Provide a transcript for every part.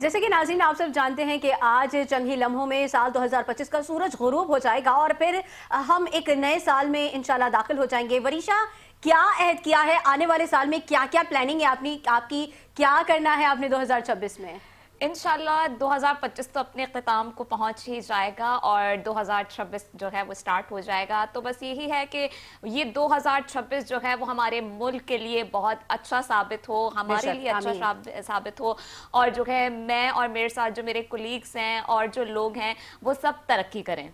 जैसे कि नाज़रीन आप सब जानते हैं कि आज चंद ही लम्हों में साल 2025 का सूरज गुरूब हो जाएगा और फिर हम एक नए साल में इंशाल्लाह दाखिल हो जाएंगे। वरीशा, क्या अहद किया है आने वाले साल में, क्या क्या प्लानिंग है आपकी क्या करना है आपने 2026 में? इंशाल्लाह 2025 तो अपने इख्तिताम को पहुंच ही जाएगा और 2026 जो है वो स्टार्ट हो जाएगा। तो बस यही है कि ये 2026 जो है वो हमारे मुल्क के लिए बहुत अच्छा साबित हो, हमारे लिए अच्छा साबित हो और जो है मैं और मेरे साथ जो मेरे कोलीग्स हैं और जो लोग हैं वो सब तरक्की करें।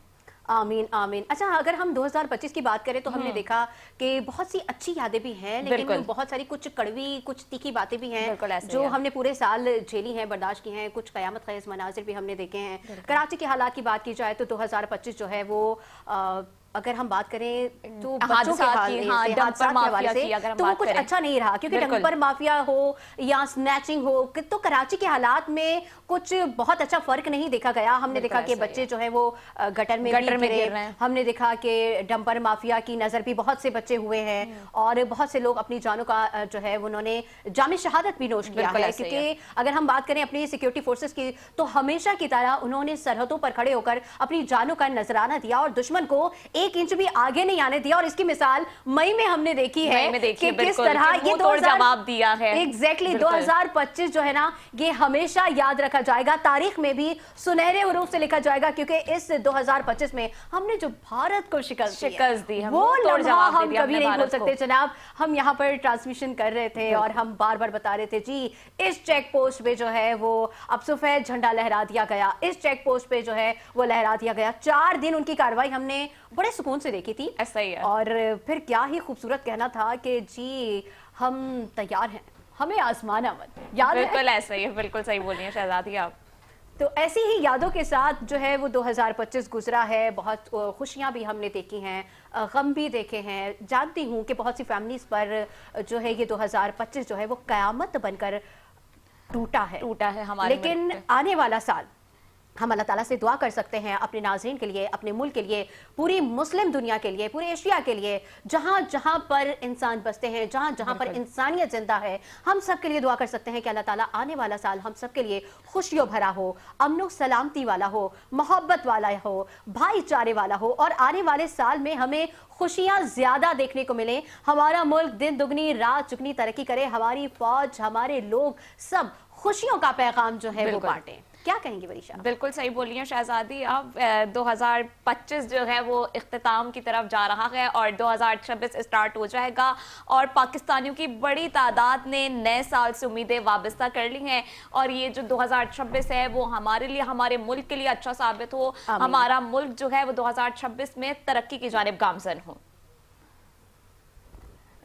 आमीन आमीन। अच्छा, अगर हम 2025 की बात करें तो हमने देखा कि बहुत सी अच्छी यादें भी हैं, लेकिन बहुत सारी कुछ कड़वी कुछ तीखी बातें भी हैं जो हमने पूरे साल झेली हैं, बर्दाश्त की हैं। कुछ कयामत खेज मनाजिर भी हमने देखे हैं। कराची के हालात की बात की जाए तो 2025 जो है वो अगर हम बात करें तो बच्चों के हवाले से तो वो कुछ अच्छा नहीं रहा, क्योंकि डंपर माफिया हो या स्नैचिंग हो तो कराची के हालात में कुछ बहुत अच्छा फर्क नहीं देखा गया। हमने देखा कि बच्चे जो है वो गटर में गिर रहे हैं। हमने देखा कि डंपर माफिया की नजर भी बहुत से बच्चे हुए हैं और बहुत से लोग अपनी जानों का जो है उन्होंने जाम शहादत भी नोश किया है। क्योंकि अगर हम बात करें अपनी सिक्योरिटी फोर्सेस की तो हमेशा की तरह उन्होंने सरहदों पर खड़े होकर अपनी जानों का नजराना दिया और दुश्मन को एक इंच भी आगे नहीं आने दिया। और इसकी मिसाल मई में हमने देखी है कि किस तरह ये जवाब दिया है। एग्जैक्टली 2025 जो है ना ये हमेशा याद रखा जाएगा, तारीख में भी सुनहरे हरूफ से लिखा जाएगा, क्योंकि इस 2025 में हमने जो भारत को शिकस्त दी है वो लम्हा हम कभी नहीं भूल सकते। जनाब, हम यहाँ पर ट्रांसमिशन कर रहे थे और हम बार बार बता रहे थे जी इस चेक पोस्ट पे जो है वो अब सफेद झंडा लहरा दिया गया, इस चेक पोस्ट पे जो है वो लहरा दिया गया। 4 दिन उनकी कार्रवाई हमने बड़े सुकून से देखी थी। ऐसा ही है। और फिर क्या ही खूबसूरत कहना था कि जी हम तैयार हैं, हमें आजमाना मत। याद है? बिल्कुल ऐसा ही है, बिल्कुल सही बोली हैं शहजादी आप। तो ऐसी ही यादों के साथ जो है वो 2025 गुजरा है। बहुत खुशियां भी हमने देखी हैं, गम भी देखे हैं। जानती हूँ कि बहुत सी फैमिलीज पर जो है ये 2025 जो है वो कयामत बनकर टूटा है हमारे। लेकिन आने वाला साल हम अल्लाह ताला से दुआ कर सकते हैं अपने नाज़रीन के लिए, अपने मुल्क के लिए, पूरी मुस्लिम दुनिया के लिए, पूरे एशिया के लिए, जहाँ जहाँ पर इंसान बसते हैं, जहाँ जहाँ पर इंसानियत जिंदा है, हम सब के लिए दुआ कर सकते हैं कि अल्लाह ताला आने वाला साल हम सब के लिए खुशियों भरा हो, अमनो सलामती वाला हो, मोहब्बत वाला हो, भाईचारे वाला हो और आने वाले साल में हमें खुशियाँ ज़्यादा देखने को मिले। हमारा मुल्क दिन दुगनी रात चुगनी तरक्की करे, हमारी फौज, हमारे लोग सब खुशियों का पैगाम जो है वो बांटें। क्या कहेंगी वरीशा? बिल्कुल सही बोली हैं शहजादी आप। 2025 जो है वो इख्तिताम की तरफ जा रहा है और 2026 स्टार्ट हो जाएगा और पाकिस्तानियों की बड़ी तादाद ने नए साल से उम्मीदें वाबस्ता कर ली हैं और ये जो 2026 है वो हमारे लिए, हमारे मुल्क के लिए अच्छा साबित हो, हमारा मुल्क जो है वो 2026 में तरक्की की जानिब गामजन हो।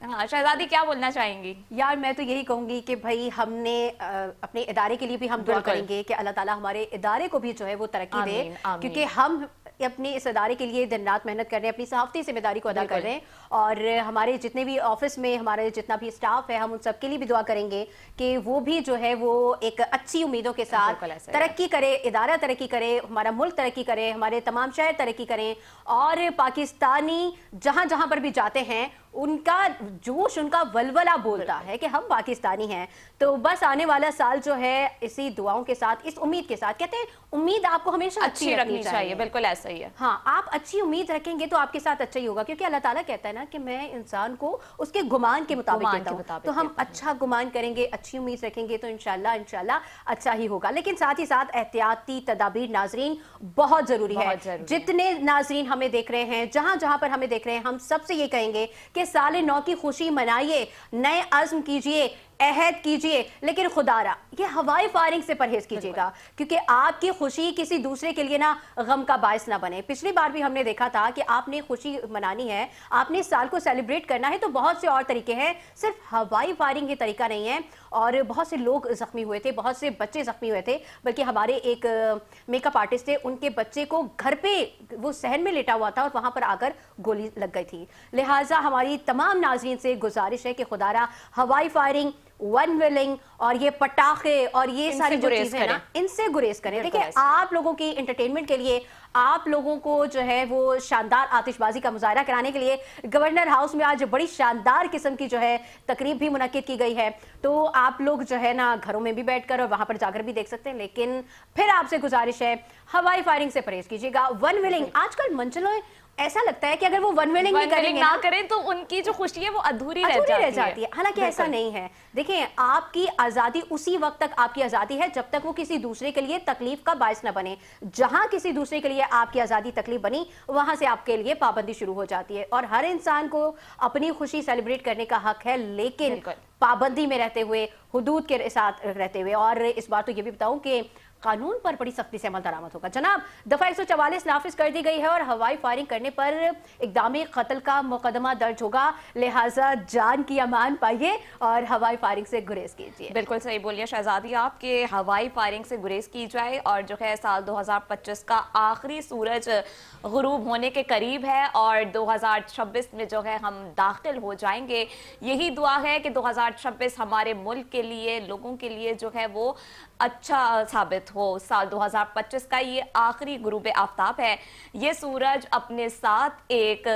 हाँ शहजादी, क्या बोलना चाहेंगी? यार मैं तो यही कहूंगी कि भाई हमने अपने इदारे के लिए भी हम दुआ करेंगे कि अल्लाह ताला हमारे इदारे को भी जो है वो तरक्की दे, क्योंकि हम अपने इस इदारे के लिए दिन रात मेहनत कर रहे हैं, अपनी सहाफ़ती जिम्मेदारी को अदा कर रहे हैं और हमारे जितने भी ऑफिस में हमारे जितना भी स्टाफ है हम उन सब के लिए भी दुआ करेंगे कि वो भी जो है वो एक अच्छी उम्मीदों के साथ तरक्की करे, इदारा तरक्की करे, हमारा मुल्क तरक्की करे, हमारे तमाम शहर तरक्की करें और पाकिस्तानी जहाँ जहाँ पर भी जाते हैं उनका जोश, उनका वलवला बोलता है कि हम पाकिस्तानी हैं। तो बस आने वाला साल जो है इसी दुआओं के साथ, इस उम्मीद के साथ, कहते हैं उम्मीद आपको हमेशा अच्छी रखनी चाहिए। बिल्कुल ऐसा ही है। हाँ, आप अच्छी उम्मीद रखेंगे तो आपके साथ अच्छा ही होगा, क्योंकि अल्लाह ताला कहता है ना कि मैं इंसान को उसके गुमान के मुताबिक देता हूं। तो हम अच्छा गुमान करेंगे, अच्छी उम्मीद रखेंगे तो इंशाल्लाह अच्छा ही होगा। लेकिन साथ ही साथ एहतियाती तदाबीर नाजरीन बहुत जरूरी है। जितने नाजरीन हमें देख रहे हैं, जहां जहां पर हमें देख रहे हैं, हम सबसे ये कहेंगे कि साले नौ की खुशी मनाइए, नए अज़्म कीजिए, अहद कीजिए, लेकिन खुदारा ये हवाई फायरिंग से परहेज कीजिएगा, क्योंकि आपकी खुशी किसी दूसरे के लिए ना गम का बायस ना बने। पिछली बार भी हमने देखा था कि आपने खुशी मनानी है, आपने इस साल को सेलिब्रेट करना है तो बहुत से और तरीके हैं, सिर्फ हवाई फायरिंग ये तरीका नहीं है। और बहुत से लोग जख्मी हुए थे, बहुत से बच्चे जख्मी हुए थे, बल्कि हमारे एक मेकअप आर्टिस्ट थे, उनके बच्चे को घर पे वो सहन में लेटा हुआ था और वहां पर आकर गोली लग गई थी। लिहाजा हमारी तमाम नाज़रीन से गुजारिश है कि खुदारा हवाई फायरिंग वन व्हीलिंग और ये पटाखे और ये सारी जो चीजें हैं ना, इनसे गुरेज करें। देखिए, आप लोगों की एंटरटेनमेंट के लिए, आप लोगों को जो है वो शानदार आतिशबाजी का मुजाहरा कराने के लिए गवर्नर हाउस में आज बड़ी शानदार किस्म की जो है तकरीब भी मुनक्किद की गई है। तो आप लोग जो है ना घरों में भी बैठकर और वहां पर जाकर भी देख सकते हैं, लेकिन फिर आपसे गुजारिश है हवाई फायरिंग से परहेज कीजिएगा। वन व्हीलिंग आजकल मंजिलों ऐसा लगता है कि अगर वो वन व्हीलिंग ना करें तो उनकी जो खुशी है वो अधूरी रह जाती है। हालांकि ऐसा नहीं है। देखिए, आपकी आजादी उसी वक्त तक आपकी आजादी है जब तक वो किसी दूसरे के लिए तकलीफ का बायस न बने। जहां किसी दूसरे के लिए आपकी आजादी तकलीफ बनी, वहां से आपके लिए पाबंदी शुरू हो जाती है। और हर इंसान को अपनी खुशी सेलिब्रेट करने का हक है, लेकिन पाबंदी में रहते हुए, हुदूद के साथ रहते हुए। और इस बार तो ये भी बताऊं कि कानून पर बड़ी सख्ती से अमल दरामद होगा। जनाब, दफा 144 नाफिज कर दी गई है और हवाई फायरिंग करने पर इक़दाम कत्ल का मुकदमा दर्ज होगा, लिहाजा जान की अमान पाइए और हवाई फायरिंग से गुरेज कीजिए। बिल्कुल सही बोलिए शहजादी आप, कि हवाई फायरिंग से गुरेज की जाए। और जो है साल 2025 का आखिरी सूरज गुरूब होने के करीब है और 2026 में जो है हम दाखिल हो जाएंगे। यही दुआ है कि 2026 हमारे मुल्क के लिए, लोगों के लिए जो है वो अच्छा साबित हो। साल 2025 का ये आखिरी गुरूब आफ्ताब है। ये सूरज अपने साथ एक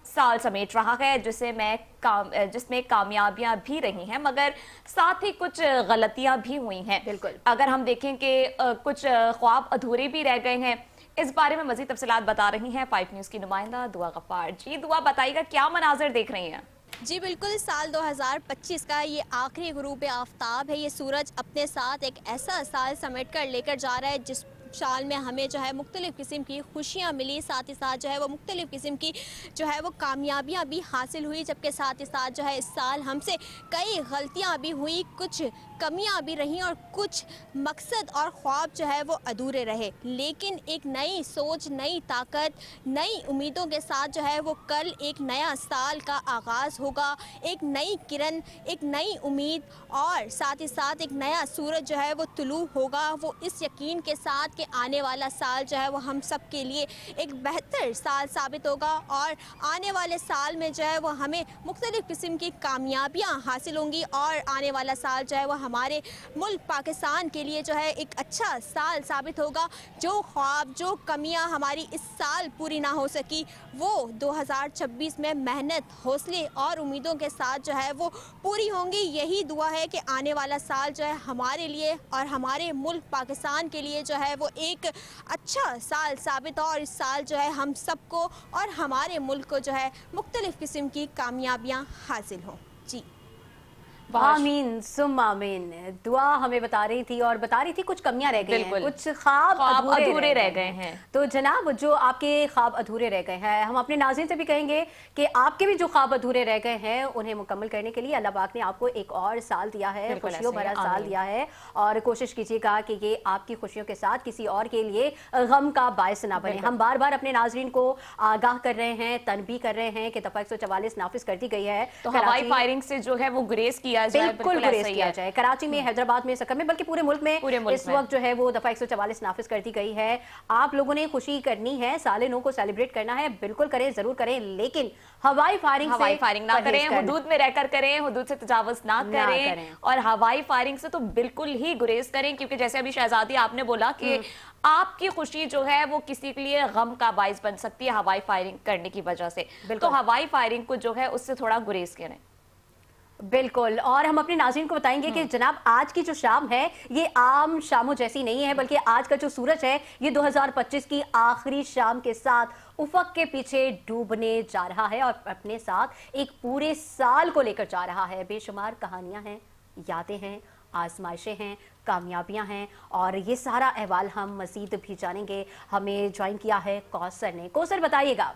साल समेट रहा है जिसमें कामयाबियां भी रही हैं, मगर साथ ही कुछ गलतियां भी हुई हैं। बिल्कुल, अगर हम देखें कि कुछ ख्वाब अधूरे भी रह गए हैं, इस बारे में मजीद तफसीलात बता रही हैं 5 न्यूज़ की नुमाइंदा दुआ गफ्फार। जी दुआ, बताइएगा क्या मनाजिर देख रही हैं? जी बिल्कुल, साल 2025 का ये आखिरी गुरूब आफ्ताब है। ये सूरज अपने साथ एक ऐसा साल समेट कर लेकर जा रहा है जिस साल में हमें जो है मुख्तलिफ़ किस्म की खुशियाँ मिली, साथ ही साथ जो है वो मुख्तलिफ़ किस्म की जो है वो कामयाबियाँ भी हासिल हुई, जबकि साथ ही साथ जो है इस साल हमसे कई गलतियाँ भी हुई, कुछ कमियाँ भी रहीं और कुछ मकसद और ख्वाब जो है वो अधूरे रहे। लेकिन एक नई सोच, नई ताकत, नई उम्मीदों के साथ जो है वो कल एक नया साल का आगाज़ होगा। एक नई किरण, एक नई उम्मीद और साथ ही साथ एक नया सूरज जो है वो तुलू होगा। वो इस यकीन के साथ कि आने वाला साल जो है वो हम सब के लिए एक बेहतर साल साबित होगा और आने वाले साल में जो है वो हमें मुख्तलिफ़ किस्म की कामयाबियाँ हासिल होंगी और आने वाला साल जो है वो हमारे मुल्क पाकिस्तान के लिए जो है एक अच्छा साल साबित होगा। जो ख्वाब, जो कमियां हमारी इस साल पूरी ना हो सकी, वो 2026 में मेहनत, हौसले और उम्मीदों के साथ जो है वो पूरी होंगी। यही दुआ है कि आने वाला साल जो है हमारे लिए और हमारे मुल्क पाकिस्तान के लिए जो है वो एक अच्छा साल साबित हो और इस साल जो है हम सबको और हमारे मुल्क को जो है मुख्तलिफ़ किस्म की कामयाबियाँ हासिल हों। जी आमीन सुम्मा आमीन। दुआ हमें बता रही थी और बता रही थी कुछ कमियां रह गई हैं, कुछ ख्वाब अधूरे रह गए हैं। तो जनाब, जो आपके ख्वाब अधूरे रह गए हैं, हम अपने नाज़रीन से भी कहेंगे कि आपके भी जो ख्वाब अधूरे रह गए हैं उन्हें मुकम्मल करने के लिए अल्लाह पाक ने आपको एक और साल दिया है, खुशियों भरा साल दिया है। और कोशिश कीजिएगा कि ये आपकी खुशियों के साथ किसी और के लिए गम का बायस ना बने। हम बार बार अपने नाज़रीन को आगाह कर रहे हैं, तनबीह कर रहे हैं कि दफा 144 नाफिज कर दी गई है, तो हवाई फायरिंग से जो है वो गुरेज किया जाए, बिल्कुल गुरेज किया जाए। कराची में, हैदराबाद में, सकम में, बल्कि पूरे मुल्क में इस वक्त जो है वो दफा 144 नाफिज कर दी गई है। आप लोगों ने खुशी करनी है, साल नौ को सेलिब्रेट करना है, बिल्कुल करें, जरूर करें, लेकिन हवाई फायरिंग ना करें, हुदूद में रहकर करें, हुदूद से तजावुज ना करें और हवाई फायरिंग से तो बिल्कुल ही गुरेज करें। क्योंकि जैसे अभी शहजादी आपने बोला कि आपकी खुशी जो है वो किसी के लिए गम का बाइस बन सकती है हवाई फायरिंग करने की वजह से, तो हवाई फायरिंग को जो है उससे थोड़ा गुरेज करें। बिल्कुल। और हम अपने नाज़रीन को बताएंगे कि जनाब आज की जो शाम है ये आम शामों जैसी नहीं है, बल्कि आज का जो सूरज है ये 2025 की आखिरी शाम के साथ उफक के पीछे डूबने जा रहा है और अपने साथ एक पूरे साल को लेकर जा रहा है। बेशुमार कहानियां हैं, यादें हैं, आजमाइशें हैं, कामयाबियां हैं और ये सारा अहवाल हम मज़ीद भी जानेंगे। हमें ज्वाइन किया है कौसर ने। कौसर, बताइएगा।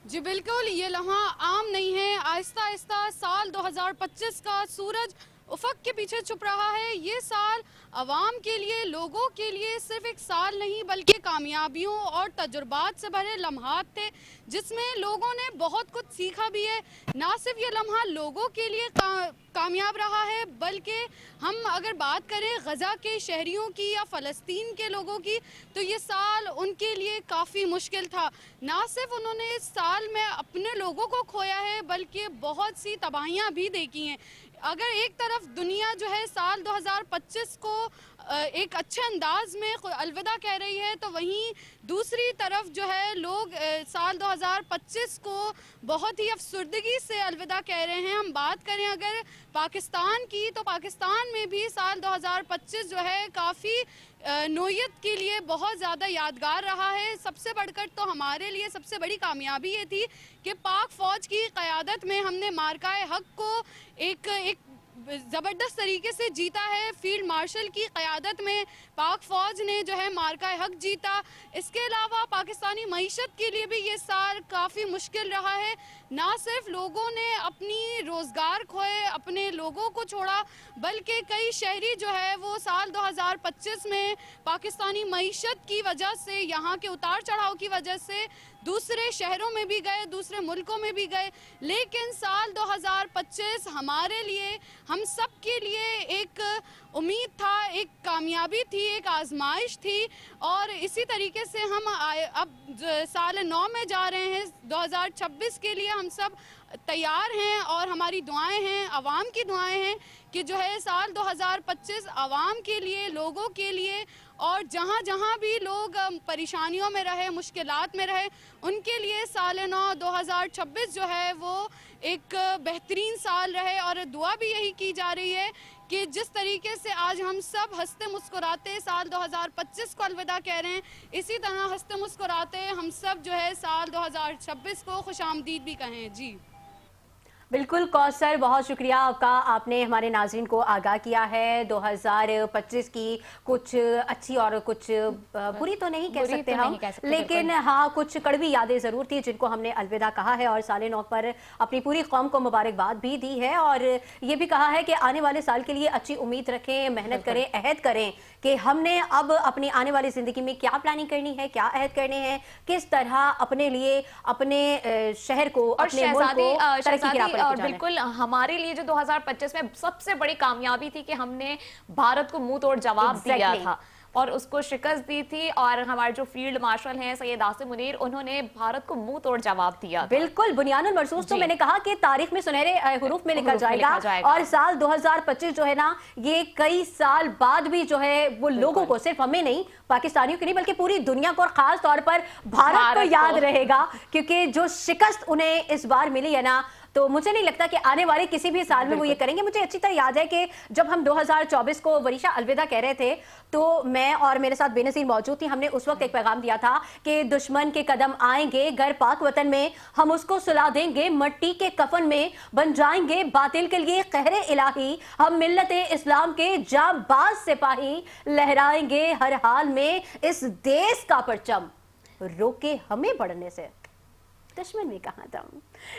जी बिल्कुल, ये लम्हा आम नहीं है। आहिस्ता आहिस्ता साल 2025 का सूरज उफक के पीछे छुप रहा है। ये साल अवाम के लिए, लोगों के लिए सिर्फ एक साल नहीं बल्कि कामयाबियों और तजुर्बात से भरे लम्हात थे, जिसमें लोगों ने बहुत कुछ सीखा भी है। ना सिर्फ ये लम्हा लोगों के लिए कामयाब रहा है, बल्कि हम अगर बात करें गज़ा के शहरियों की या फ़लस्तीन के लोगों की, तो ये साल उनके लिए काफ़ी मुश्किल था। ना सिर्फ उन्होंने इस साल में अपने लोगों को खोया है, बल्कि बहुत सी तबाहियां भी देखी हैं। अगर एक तरफ दुनिया जो है साल 2025 को एक अच्छे अंदाज में अलविदा कह रही है, तो वहीं दूसरी तरफ जो है लोग साल 2025 को बहुत ही अफसरदगी से अलविदा कह रहे हैं। हम बात करें अगर पाकिस्तान की, तो पाकिस्तान में भी साल 2025 जो है काफ़ी नोयत के लिए बहुत ज़्यादा यादगार रहा है। सबसे बढ़कर तो हमारे लिए सबसे बड़ी कामयाबी ये थी कि पाक फ़ौज की क़यादत में हमने मार्काए हक़ को एक ज़बरदस्त तरीके से जीता है। फील्ड मार्शल की क़यादत में पाक फ़ौज ने जो है मार्का हक़ जीता। इसके अलावा पाकिस्तानी मईशत के लिए भी ये साल काफ़ी मुश्किल रहा है। ना सिर्फ लोगों ने अपनी रोज़गार खोए, अपने लोगों को छोड़ा, बल्कि कई शहरी जो है वो साल 2025 में पाकिस्तानी मईशत की वजह से, यहाँ के उतार चढ़ाव की वजह से दूसरे शहरों में भी गए, दूसरे मुल्कों में भी गए। लेकिन साल 2025 हमारे लिए, हम सब के लिए एक उम्मीद था, एक कामयाबी थी, एक आजमाइश थी। और इसी तरीके से हम अब साल 9 में जा रहे हैं। 2026 के लिए हम सब तैयार हैं और हमारी दुआएं हैं, आवाम की दुआएं हैं कि जो है साल 2025 आवाम के लिए, लोगों के लिए, और जहाँ जहाँ भी लोग परेशानियों में रहे, मुश्किलात में रहे, उनके लिए साल 9 2026 जो है वो एक बेहतरीन साल रहे। और दुआ भी यही की जा रही है कि जिस तरीके से आज हम सब हंसते मुस्कुराते साल 2025 को अलविदा कह रहे हैं, इसी तरह हंसते मुस्कुराते हम सब जो है साल 2026 को खुशामदीद भी कहें। जी बिल्कुल कौसर, बहुत शुक्रिया आपका, आपने हमारे नाज़रीन को आगाह किया है 2025 की कुछ अच्छी और कुछ बुरी तो नहीं कह सकते हम, लेकिन हाँ कुछ कड़वी यादें ज़रूर थी जिनको हमने अलविदा कहा है और साल 9 पर अपनी पूरी कौम को मुबारकबाद भी दी है। और ये भी कहा है कि आने वाले साल के लिए अच्छी उम्मीद रखें, मेहनत करें, अहद करें कि हमने अब अपनी आने वाली ज़िंदगी में क्या प्लानिंग करनी है, क्या अहद करने हैं, किस तरह अपने लिए, अपने शहर को, अपने मुल्क को तरक्की की राह पर। और बिल्कुल हमारे लिए जो 2025 में सबसे बड़ी कामयाबी थी कि हमने भारत को मुंह तोड़ जवाब दिया था और उसको शिकस्त दी थी। और हमारे जो फील्ड मार्शल हैं सैयद आसिम मुनीर, उन्होंने भारत को मुंह तोड़ जवाब दिया। बिल्कुल, बुनियानुल मरसूस तो मैंने कहा कि तारीख में सुनहरे हुरूफ में लिखा जाएगा। और साल 2025 जो है ना, ये कई साल बाद भी जो है वो लोगों को, सिर्फ हमें नहीं, पाकिस्तानियों के नहीं, बल्कि पूरी दुनिया को और खास तौर पर भारत को याद रहेगा। क्योंकि जो शिकस्त उन्हें इस बार मिली है ना, तो मुझे नहीं लगता कि आने वाले किसी भी साल में वो ये करेंगे। मुझे अच्छी तरह याद है कि जब हम 2024 को वरीशा अलविदा कह रहे थे, तो मैं और मेरे साथ बेनज़ीर मौजूद थी। हमने उस वक्त एक पैगाम दिया था कि दुश्मन के कदम आएंगे घर पाक वतन में, हम उसको सुला देंगे मट्टी के कफन में, बन जाएंगे बातिल के लिए कहरे इलाही, हम मिल्लत इस्लाम के जांबाज सिपाही, लहराएंगे हर हाल में इस देश का परचम, रोके हमें बढ़ने से दुश्मन भी कहाँ था।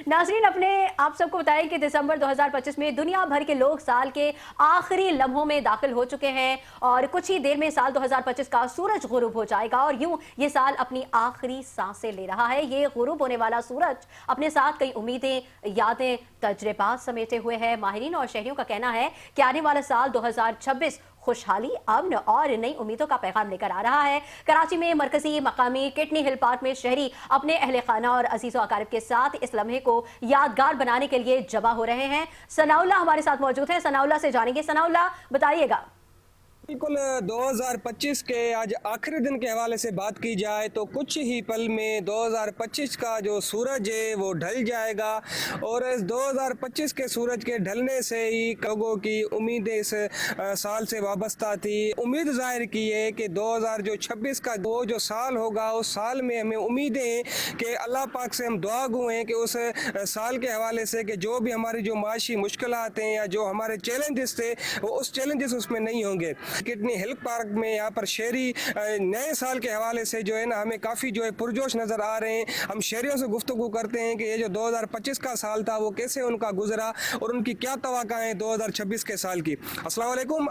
नाज़रीन, अपने आप सबको बताएं कि दिसंबर 2025 में दुनिया भर के लोग साल के आखिरी लम्हों में दाखिल हो चुके हैं और कुछ ही देर में साल 2025 का सूरज गुरूब हो जाएगा और यूं ये साल अपनी आखिरी सांसें ले रहा है। ये गुरूब होने वाला सूरज अपने साथ कई उम्मीदें, यादें, तजुर्बात समेटे हुए है। माहिरीन और शहरियों का कहना है कि आने वाला साल 2026 खुशहाली, अमन और नई उम्मीदों का पैगाम लेकर आ रहा है। कराची में मरकजी मकामी किडनी हिल पार्क में शहरी अपने अहले खाना और अजीज़ो अकारिब के साथ इस लम्हे को यादगार बनाने के लिए जमा हो रहे हैं। सनाउल्ला हमारे साथ मौजूद हैं, सनाउल्ला से जानेंगे। सनाउल्ला, बताइएगा। बिल्कुल, 2025 के आज आखिरी दिन के हवाले से बात की जाए तो कुछ ही पल में 2025 का जो सूरज है वो ढल जाएगा और इस 2025 के सूरज के ढलने से ही लोगों की उम्मीदें इस साल से वाबस्ता थी। उम्मीद जाहिर की है कि 2026 का वो जो साल होगा उस साल में हमें उम्मीदें हैं कि अल्लाह पाक से हम दुआ गो हैं कि उस साल के हवाले से कि जो भी हमारी जो माशी मुश्किलात हैं या जो हमारे चैलेंजेस थे वो उस चैलेंजेस उसमें नहीं होंगे। किडनी हिल पार्क में यहाँ पर शहरी नए साल के हवाले से जो है ना हमें काफ़ी जो है पुरजोश नज़र आ रहे हैं। हम शहरियों से गुफ्तगू करते हैं कि ये जो 2025 का साल था वो कैसे उनका गुजरा और उनकी क्या तवक्काएं 2026 के साल की। अस्सलाम वालेकुम,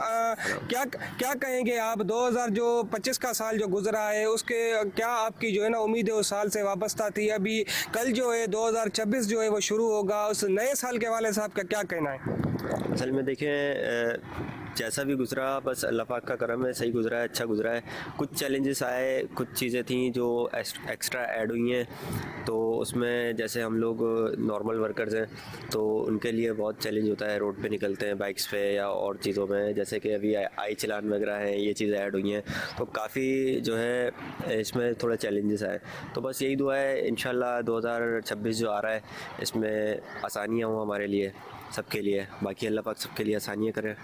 क्या क्या कहेंगे आप 2025 का साल जो गुजरा है उसके क्या आपकी जो है ना उम्मीदें उस साल से वाबस्ता थी? अभी कल जो है 2026 जो है वो शुरू होगा, उस नए साल के हवाले से आपका क्या कहना है? असल में देखें जैसा भी गुजरा बस अल्लाह पाक का करम है, सही गुजरा है, अच्छा गुजरा है। कुछ चैलेंजेस आए, कुछ चीज़ें थी जो एक्स्ट्रा ऐड हुई हैं, तो उसमें जैसे हम लोग नॉर्मल वर्कर्स हैं तो उनके लिए बहुत चैलेंज होता है, रोड पे निकलते हैं बाइक्स पे या और चीज़ों में, जैसे कि अभी आई चलान वगैरह हैं, ये चीज़ें ऐड हुई हैं, तो काफ़ी जो है इसमें थोड़ा चैलेंजेस आए। तो बस यही दुआ है इंशाल्लाह 2026 जो आ रहा है इसमें आसानियाँ हों हमारे लिए, सबके लिए, बाकी अल्लाह पाक सबके लिए आसानियाँ करे,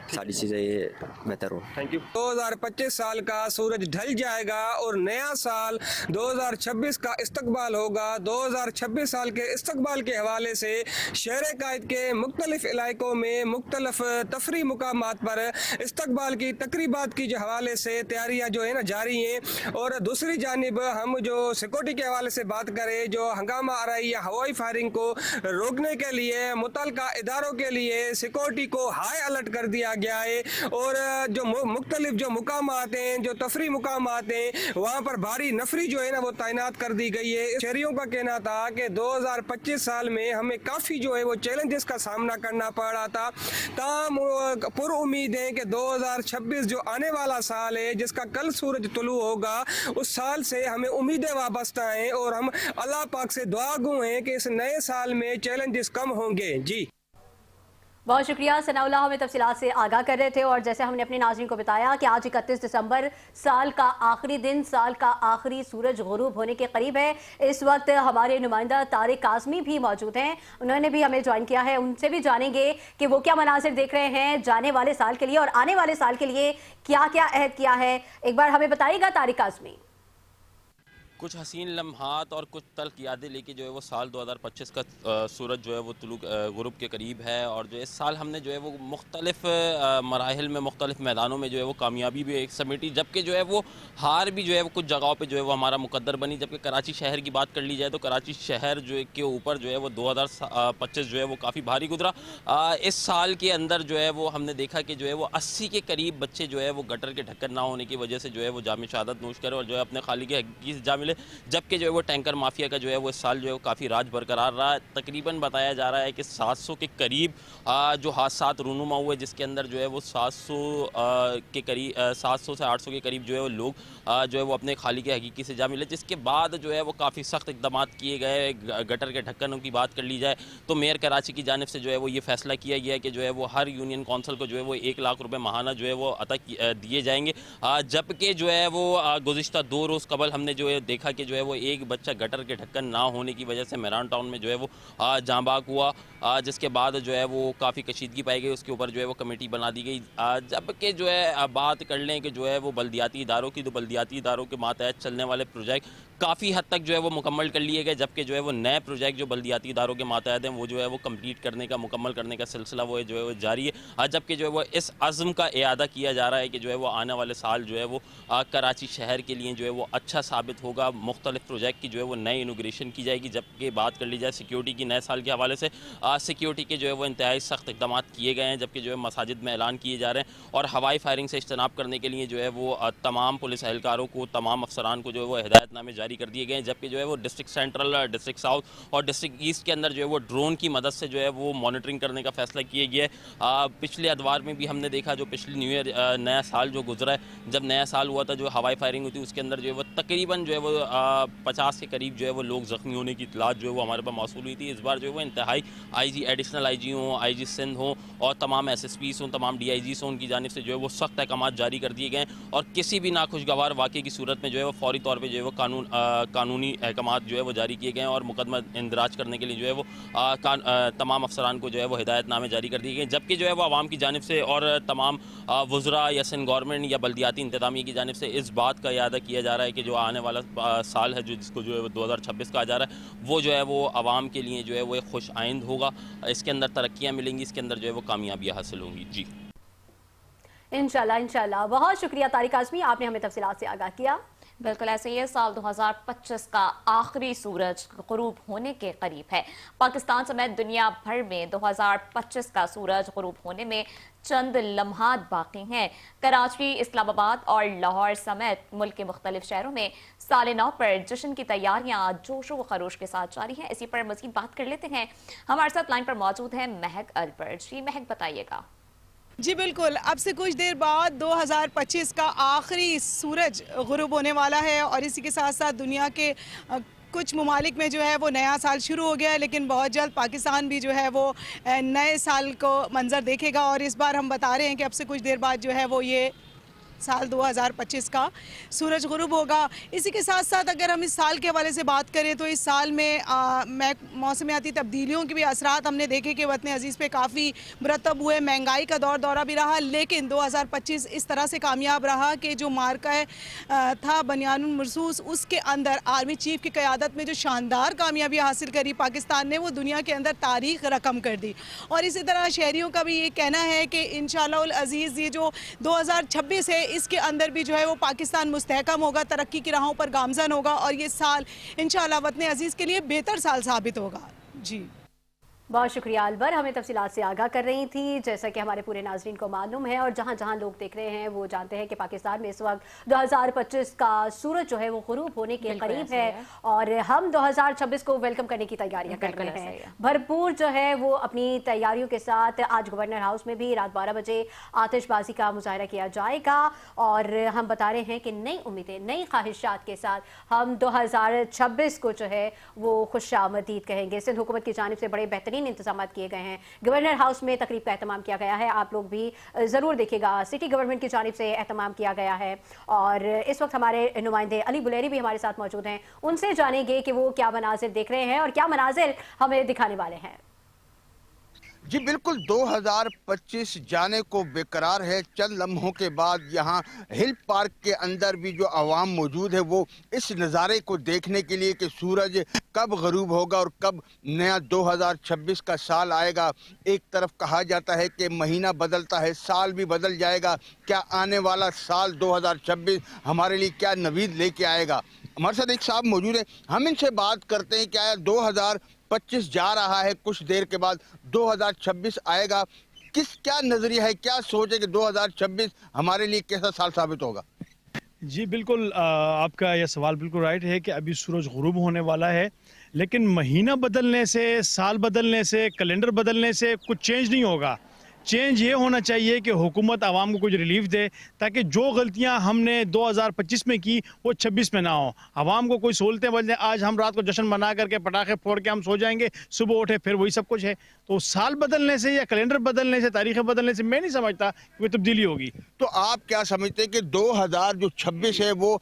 सारी चीज़ें ये बेहतर हो। Thank you. 2025 साल का सूरज ढल जाएगा और नया साल 2026 का इस्तकबाल होगा। 2026 साल के इस्तकबाल के हवाले से शहर कायद के मुख्तलिफ इलाकों में मुख्तलिफ तफरी मुकामात पर इस्तकबाल की तकरीबात की जो हवाले से तैयारियाँ जो है ना जारी हैं। और दूसरी जानिब हम जो सिक्योरिटी के हवाले से बात करें, जो हंगामा आराई या हवाई फायरिंग को रोकने के लिए मुतल्लिका इदारों के लिए सिक्योरिटी को हाई अलर्ट कर दिया गया है और जो मुख्तलिफ जो मुकामात हैं, जो तफरी मुकामात हैं, वहाँ पर भारी नफरी जो है ना वो तैनात कर दी गई है। शहरियों का कहना था कि 2025 साल में हमें काफ़ी जो है वो चैलेंजेस का सामना करना पड़ रहा था, ताम पुर उम्मीद है कि 2026 जो आने वाला साल है जिसका कल सूरज तुलू होगा, उस साल से हमें उम्मीदें वाबस्ता हैं और हम अल्लाह पाक से दुआ गो हैं कि इस नए साल में चैलेंजेस कम होंगे। जी बहुत शुक्रिया सनाउल्लाह, हमें तफसीलात से आगाह कर रहे थे। और जैसे हमने अपने नाज़रीन को बताया कि आज 31 दिसंबर साल का आखिरी दिन, साल का आखिरी सूरज गुरूब होने के करीब है। इस वक्त हमारे नुमाइंदा तारिक काज़मी भी मौजूद हैं, उन्होंने भी हमें ज्वाइन किया है। उनसे भी जानेंगे कि वो क्या मनासिर देख रहे हैं जाने वाले साल के लिए और आने वाले साल के लिए क्या क्या अहद किया है। एक बार हमें बताइएगा तारिक काज़मी। कुछ हसीन लम्हात और कुछ तल्ख यादें लेके जो है वो साल 2025 का सूरज जो है वो तुलू गुरूब के करीब है। और जो इस साल हमने जो है वो मुख्तलिफ मराहिल में मुख्तलिफ मैदानों में जो है वो कामयाबी भी एक समेटी, जबकि जो है वो हार भी जो है वो कुछ जगहों पे जो है वो हमारा मुकद्दर बनी। जबकि कराची शहर की बात कर ली जाए तो कराची शहर जो के ऊपर जो है वो 2025 जो है वो काफ़ी भारी गुजरा। इस साल के अंदर जो है वो हमने देखा कि जो है वो 80 के करीब बच्चे जो है वो गटर के ढक्कन ना होने की वजह से जो है वो जामे शहादत नोश करे और जो है अपने खाली के हक़ीक़ी से जा मिले। जबकि जो है वो टैंकर माफिया का जो है वो इस साल जो है वो काफ़ी राज बरकरार रहा है। तकरीबन बताया जा रहा है कि 700 के करीब जो हादसात रूनुमा हुए, जिसके अंदर जो है वो 700 के करीब 700 से 800 के करीब जो है वो लोग जो है वो अपने खाली के हकीकी से जा मिले। जिसके बाद जो है वो काफ़ी सख्त इक़दाम किए गए। गटर के ढक्कनों की बात कर ली जाए तो मेयर कराची की जानिब से जो है वो ये फैसला किया गया है कि जो है वो हर यूनियन कौंसिल को जो है वो 1 लाख रुपये माहाना जो है वो अता दिए जाएंगे। जबकि जो है वो गुज़िश्ता 2 रोज़ कबल हमने जो है देखा कि जो है वो एक बच्चा गटर के ढक्कन ना होने की वजह से मेहरान टाउन में जो है वो जांबाक हुआ, जिसके बाद जो है वो काफ़ी कशीदगी पाई गई। उसके ऊपर जो है वो कमेटी बना दी गई। जबकि जो है बात कर लें कि जो है वो बल्दियाती इदारों की, तो बल्दियाती इदारों के मातहत चलने वाले प्रोजेक्ट काफ़ी हद तक जो है वो मुकम्मल कर लिए गए। जबकि जो है वो नए प्रोजेक्ट जो बल्दियाती इदारों के मातहत हैं वो जो है वो कंप्लीट करने का, मुकम्मल करने का सिलसिला वो जो है वो जारी है। जबकि जो है वो इस अज़्म का इआदा किया जा रहा है कि जो है वो आने वाले साल जो है वो कराची शहर के लिए जो है वो अच्छा साबित होगा। मुख्तलिफ प्रोजेक्ट की जो है वो नई इनोग्रेशन की जाएगी। जबकि बात कर ली जाए सिक्योरिटी की, नए साल के हवाले से सिक्योरिटी के जो है वो इंतहाई सख्त इक़दाम किए गए हैं। जबकि जो है मसाजिद में ऐलान किए जा रहे हैं और हवाई फायरिंग से इज्तनाब करने के लिए जो है वो तमाम पुलिस एहलकारों को, तमाम अफसरान को जो है वो हिदायतनामे जारी कर दिए गए हैं। जबकि जो है वो डिस्ट्रिक्ट सेंट्रल, डिस्ट्रिक्ट साउथ और डिस्ट्रिक्ट ईस्ट के अंदर जो है वो ड्रोन की मदद से जो है वो मॉनिटरिंग करने का फैसला किया गया है। पिछले अदवार में भी हमने देखा, जो पिछली न्यू ईयर नया साल जो गुजरा है, जब नया साल हुआ था जो हवाई फायरिंग हुई थी उसके अंदर जो है वो तकरीबन जो है वो 50 के करीब जो है वो लोग ज़ख्मी होने की इतलात जो है वो हमारे पास मौसूल हुई थी। इस बार जो है वो इंतहाई IG, एडिशनल IG हों, IG सिंध हों और तमाम SSPs हों, तमाम DIGs हों, उनकी जानिब से जो है वो सख्त अहकाम जारी कर दिए गए हैं। और किसी भी नाखुशगवार वाक़े की सूरत में जो है वो फौरी तौर पर जो है वो कानूनी अहकाम जो है वो जारी किए गए हैं और मुकदमा इंदराज करने के लिए जो है वो तमाम अफसरान को जो है वो हिदायतनामे जारी कर दिए गए। जबकि जो है वो आवाम की जानिब से और तमाम वज़रा या सिंध गवर्नमेंट या बल्दियाती इंतज़ामिया की जानिब से इस बात का इआदा किया जा रहा है कि जो आने वाला साल है, जो जिसको जो है वो 2026 कहा जा रहा है, वो जो है वो आवाम के लिए जो है वो एक खुश आइंद होगा। इसके अंदर तरक्कियाँ मिलेंगी, इसके अंदर जो है वो कामयाबियाँ हासिल होंगी। जी इंशाल्लाह इंशाल्लाह। बहुत शुक्रिया तारिक आज़मी, आपने हमें तफसीलात से आगाह किया। बिल्कुल ऐसे ही साल 2025 का आखिरी सूरज गुरूब होने के करीब है। पाकिस्तान समेत दुनिया भर में 2025 का सूरज गुरूब होने में चंद लम्हात बाकी हैं। कराची, इस्लामाबाद और लाहौर समेत मुल्क के मुख्तलिफ शहरों में साल नौ पर जश्न की तैयारियां जोशो खरोश के साथ जारी हैं। इसी पर मज़ीद बात कर लेते हैं। हमारे साथ लाइन पर मौजूद है महक अलबर्ट। जी महक, बताइएगा। जी बिल्कुल, अब से कुछ देर बाद 2025 का आखिरी सूरज गुरूब होने वाला है और इसी के साथ साथ दुनिया के कुछ ममालिक में जो है वो नया साल शुरू हो गया है, लेकिन बहुत जल्द पाकिस्तान भी जो है वो नए साल को मंजर देखेगा। और इस बार हम बता रहे हैं कि अब से कुछ देर बाद जो है वो ये साल 2025 का सूरज गुरूब होगा। इसी के साथ साथ अगर हम इस साल के हवाले से बात करें तो इस साल में मौसमियाती तब्दीलियों के भी असरात हमने देखे कि वतन अजीज़ पे काफ़ी मुरतब हुए। महंगाई का दौरा भी रहा, लेकिन 2025 इस तरह से कामयाब रहा कि जो मार्का था बनियानुल मरसूस, उसके अंदर आर्मी चीफ की क़यादत में जो शानदार कामयाबी हासिल करी पाकिस्तान ने, वो दुनिया के अंदर तारीख रकम कर दी। और इसी तरह शहरियों का भी ये कहना है कि इंशाअल्लाह उल अज़ीज़ ये जो 2026 है, इसके अंदर भी जो है वो पाकिस्तान मुस्तहकम होगा, तरक्की की राहों पर गामजन होगा और ये साल इंशाअल्लाह वतन अजीज़ के लिए बेहतर साल साबित होगा। जी बहुत शुक्रिया अलबर, हमें तफसीलात से आगाह कर रही थी। जैसा कि हमारे पूरे नाजरीन को मालूम है और जहाँ जहाँ लोग देख रहे हैं वो जानते हैं कि पाकिस्तान में इस वक्त 2025 का सूरज जो है वो गुरूब होने के करीब है और हम 2026 को वेलकम करने की तैयारियां कर रहे हैं। भरपूर जो है वो अपनी तैयारियों के साथ आज गवर्नर हाउस में भी रात 12 बजे आतिशबाजी का मुजाहरा किया जाएगा और हम बता रहे हैं कि नई उम्मीदें, नई ख्वाहिशात के साथ हम 2026 को जो है वो खुशामदीद कहेंगे। सिंध हुकूमत की जानिब से बड़े बेहतरीन इंतजाम किए गए हैं। गवर्नर हाउस में तकरीब का एहतमाम किया गया है, आप लोग भी जरूर देखिएगा। सिटी गवर्नमेंट की जानिब से एहतमाम किया गया है और इस वक्त हमारे नुमाइंदे अली बुलेरी भी हमारे साथ मौजूद हैं। उनसे जानेंगे कि वो क्या मनाजिर देख रहे हैं और क्या मनाजिर हमें दिखाने वाले हैं। जी बिल्कुल, 2025 जाने को बेकरार है। चंद लम्हों के बाद यहाँ हिल पार्क के अंदर भी जो आवाम मौजूद है वो इस नज़ारे को देखने के लिए कि सूरज कब गरूब होगा और कब नया 2026 का साल आएगा। एक तरफ कहा जाता है कि महीना बदलता है, साल भी बदल जाएगा। क्या आने वाला साल 2026 हमारे लिए क्या नवीद लेके आएगा? हमारे साथ एक साहब मौजूद है, हम इनसे बात करते हैं। क्या 2025 जा रहा है, कुछ देर के बाद 2026 आएगा, क्या नजरिया है, क्या सोच है कि 2026 हमारे लिए कैसा साल साबित होगा? जी बिल्कुल, आपका यह सवाल बिल्कुल राइट है कि अभी सूरज गुरूब होने वाला है, लेकिन महीना बदलने से, साल बदलने से, कैलेंडर बदलने से कुछ चेंज नहीं होगा। चेंज ये होना चाहिए कि हुकूमत आवाम को कुछ रिलीफ दे ताकि जो गलतियां हमने 2025 में की वो 26 में ना हो। आवाम को कोई सहूलतें बन जाए। आज हम रात को जश्न मना करके पटाखे फोड़ के हम सो जाएंगे, सुबह उठे फिर वही सब कुछ है। तो साल बदलने से या कैलेंडर बदलने से, तारीखें बदलने से मैं नहीं समझता कि कोई तब्दीली होगी। तो आप क्या समझते हैं कि 2026 है वो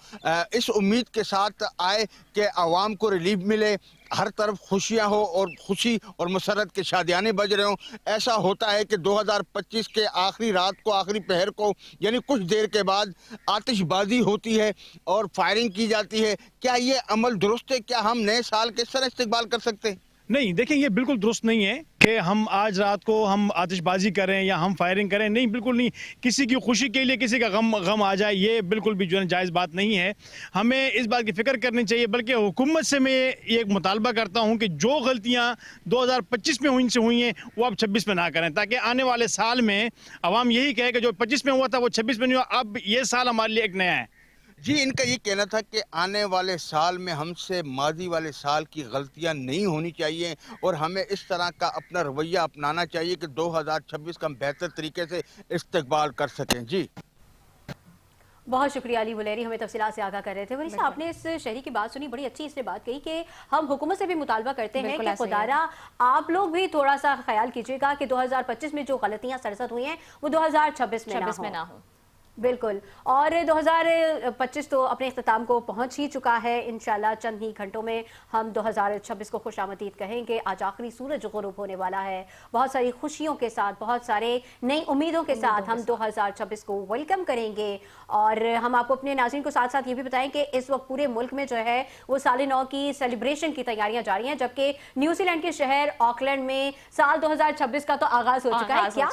इस उम्मीद के साथ आए कि आवाम को रिलीफ मिले, हर तरफ खुशियां हो और खुशी और मसरत के शादियाने बज रहे हों? ऐसा होता है कि 2025 के आखिरी रात को, आखिरी पहर को, यानी कुछ देर के बाद आतिशबाजी होती है और फायरिंग की जाती है। क्या ये अमल दुरुस्त है? क्या हम नए साल के तरह इस्तेमाल कर सकते हैं? नहीं, देखिए ये बिल्कुल दुरुस्त नहीं है कि हम आज रात को हम आतिशबाजी करें या हम फायरिंग करें। नहीं, बिल्कुल नहीं। किसी की खुशी के लिए किसी का गम आ जाए, ये बिल्कुल भी जो है जायज़ बात नहीं है। हमें इस बात की फ़िक्र करनी चाहिए। बल्कि हुकूमत से मैं ये एक मुतालबा करता हूँ कि जो गलतियाँ 2025 में हुई हैं वो अब 26 में ना करें, ताकि आने वाले साल में आवाम यही कहे कि जो 25 में हुआ था वो 26 में नहीं हुआ, अब ये साल हमारे लिए एक नया है। जी, इनका ये कहना था कि आने वाले साल में हमसे माजी वाले साल की गलतियां नहीं होनी चाहिए और हमें इस तरह का अपना रवैया अपनाना चाहिए कि 2026 का हम बेहतर तरीके से इस्तेमाल कर सकें। जी बहुत शुक्रिया अली बुलेरी, हमें तफसीलात से आगाह कर रहे थे। वैसे आपने इस शहरी की बात सुनी, बड़ी अच्छी इसने बात कही कि हम हुकूमत से भी मुतालबा करते हैं कि खुदारा आप लोग भी थोड़ा सा ख्याल कीजिएगा कि 2025 में जो गलतियां सरजद हुई हैं वो 2026 में ना हो। बिल्कुल। और 2025 तो अपने इख्तिताम को पहुंच ही चुका है। इंशाल्लाह चंद ही घंटों में हम 2026 को खुशामदीद कहेंगे। आज आखिरी सूरज गुरूब होने वाला है। बहुत सारी खुशियों के साथ, बहुत सारे नई उम्मीदों के साथ हम 2026 को वेलकम करेंगे। और हम आपको अपने नाज़रीन को साथ साथ ये भी बताएं कि इस वक्त पूरे मुल्क में जो है वो साल नौ की सेलिब्रेशन की तैयारियां जारी हैं, जबकि न्यूजीलैंड के शहर ऑकलैंड में साल 2026 का तो आगाज हो चुका है। क्या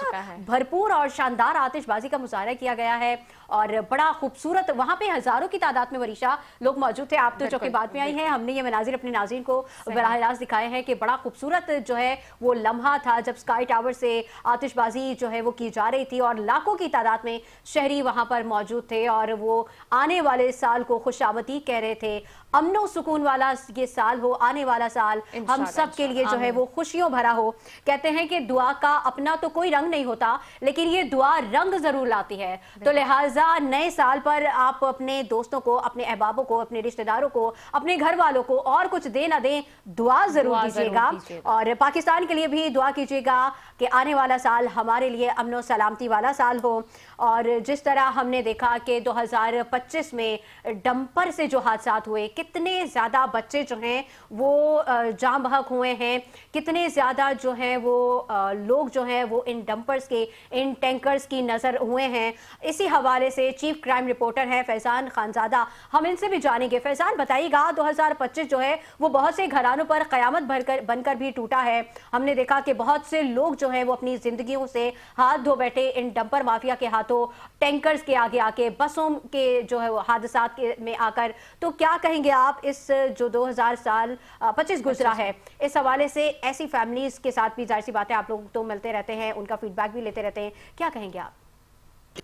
भरपूर और शानदार आतिशबाजी का मुजाहरा किया गया है और बड़ा खूबसूरत, वहां पे हजारों की तादाद में वरीशा लोग मौजूद थे। आप तो जो कि बाद में आई हैं, हमने ये मनाजिर अपने नाज़रीन को बराह रास्त दिखाए हैं कि बड़ा खूबसूरत जो है वो लम्हा था जब स्काई टावर से आतिशबाजी जो है वो की जा रही थी और लाखों की तादाद में शहरी वहां पर मौजूद थे और वो आने वाले साल को खुशामदी कह रहे थे। अमनो सुकून वाला ये साल हो, आने वाला साल हम सब के लिए जो है वो खुशियों भरा हो। कहते हैं कि दुआ का अपना तो कोई रंग नहीं होता, लेकिन ये दुआ रंग जरूर लाती है। तो लिहाजा नए साल पर आप अपने दोस्तों को, अपने अहबाबों को, अपने रिश्तेदारों को, अपने घर वालों को और कुछ दे ना दें, दुआ जरूर कीजिएगा। और पाकिस्तान के लिए भी दुआ कीजिएगा कि आने वाला साल हमारे लिए अमनो सलामती वाला साल हो। और जिस तरह हमने देखा कि 2025 में डंपर से जो हादसात हुए, कितने ज़्यादा बच्चे जो हैं वो जान बहक हुए हैं, कितने ज़्यादा जो हैं वो लोग जो हैं वो इन डंपर्स के, इन टैंकर्स की नज़र हुए हैं। इसी हवाले से चीफ क्राइम रिपोर्टर हैं फैज़ान खानज़ादा, हम इनसे भी जानेंगे। फैज़ान, बताइएगा 2025 जो है वो बहुत से घरानों पर क़यामत बनकर भी टूटा है। हमने देखा कि बहुत से लोग जो हैं वो अपनी ज़िंदगियों से हाथ धो बैठे इन डंपर माफिया के हाथों, टैंकर्स के आगे आके, बसों के जो है वो हादसात में आकर। तो क्या कहेंगे आप इस जो 2025 गुजरा है, इस हवाले से ऐसी फैमिलीज के साथ भी जाहिर सी बात है आप लोग तो मिलते रहते हैं, उनका फीडबैक भी लेते रहते हैं, क्या कहेंगे आप?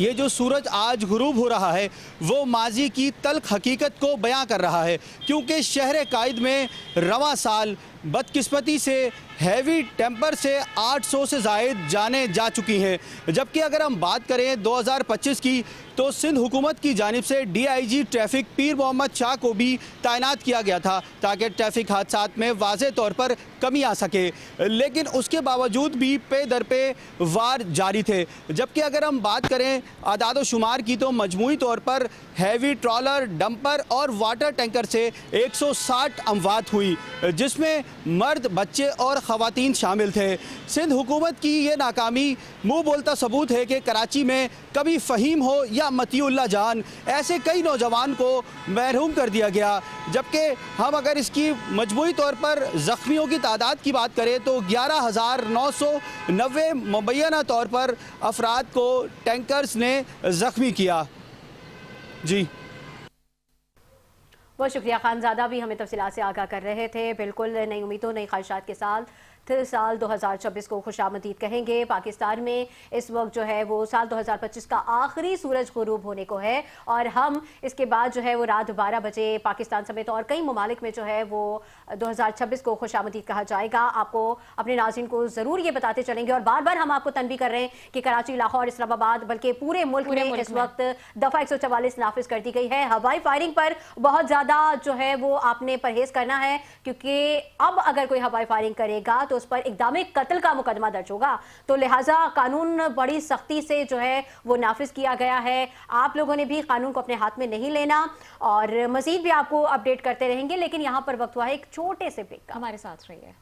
ये जो सूरज आज गुरूब हो रहा है वो माजी की तल्ख हकीकत को बयां कर रहा है, क्योंकि शहर कायद में रवां साल बदकिस्मती से हैवी टेम्पर से 800 से ज़ायद जाने जा चुकी हैं। जबकि अगर हम बात करें 2025 की तो सिंध हुकूमत की जानिब से DIG ट्रैफिक पीर मोहम्मद शाह को भी तैनात किया गया था ताकि ट्रैफिक हादसात में वाज़े तौर पर कमी आ सके, लेकिन उसके बावजूद भी पे दर पे वार जारी थे। जबकि अगर हम बात करें आदाद व शुमार की तो मजमूई तौर पर हैवी ट्रॉलर, डंपर और वाटर टैंकर से 160 अमवात हुई, जिसमें मर्द, बच्चे और ख़वातीन शामिल थे। सिंध हुकूमत की ये नाकामी मुँह बोलता सबूत है कि कराची में कभी फ़हीम हो या मतीउल्लाह जान, ऐसे कई नौजवान को महरूम कर दिया गया। जबकि हम अगर इसकी मजमूई तौर पर ज़ख्मियों की तादाद की बात करें तो 11,990 मुबैना तौर पर अफराद को टैंकर्स ने ज़ख्मी किया। जी बहुत शुक्रिया। खानज़ादा भी हमें तफसीलात से आगाह कर रहे थे। बिल्कुल नई उम्मीदों, नई ख्वाहिशात के साथ साल 2026 को खुशामदीद कहेंगे। पाकिस्तान में इस वक्त जो है वो साल 2025 का आखिरी सूरज गुरूब होने को है और हम इसके बाद जो है वो रात 12 बजे पाकिस्तान समेत और कई ममालिक में जो है वो 2026 को खुशामदीद कहा जाएगा। आपको, अपने नाज़रीन को ज़रूर ये बताते चलेंगे और बार बार हम आपको तनबीह कर रहे हैं कि कराची, लाहौर, इस्लामाबाद बल्कि पूरे मुल्क में इस वक्त दफ़ा 144 नाफिज कर दी गई है। हवाई फायरिंग पर बहुत ज़्यादा जो है वो आपने परहेज़ करना है, क्योंकि अब अगर कोई हवाई फायरिंग करेगा तो उस पर इक़दाम कत्ल का मुकदमा दर्ज होगा। तो लिहाजा कानून बड़ी सख्ती से जो है वो नाफिज किया गया है। आप लोगों ने भी कानून को अपने हाथ में नहीं लेना और मज़ीद भी आपको अपडेट करते रहेंगे। लेकिन यहाँ पर वक्त हुआ है एक छोटे से ब्रेक का। हमारे साथ रहिए।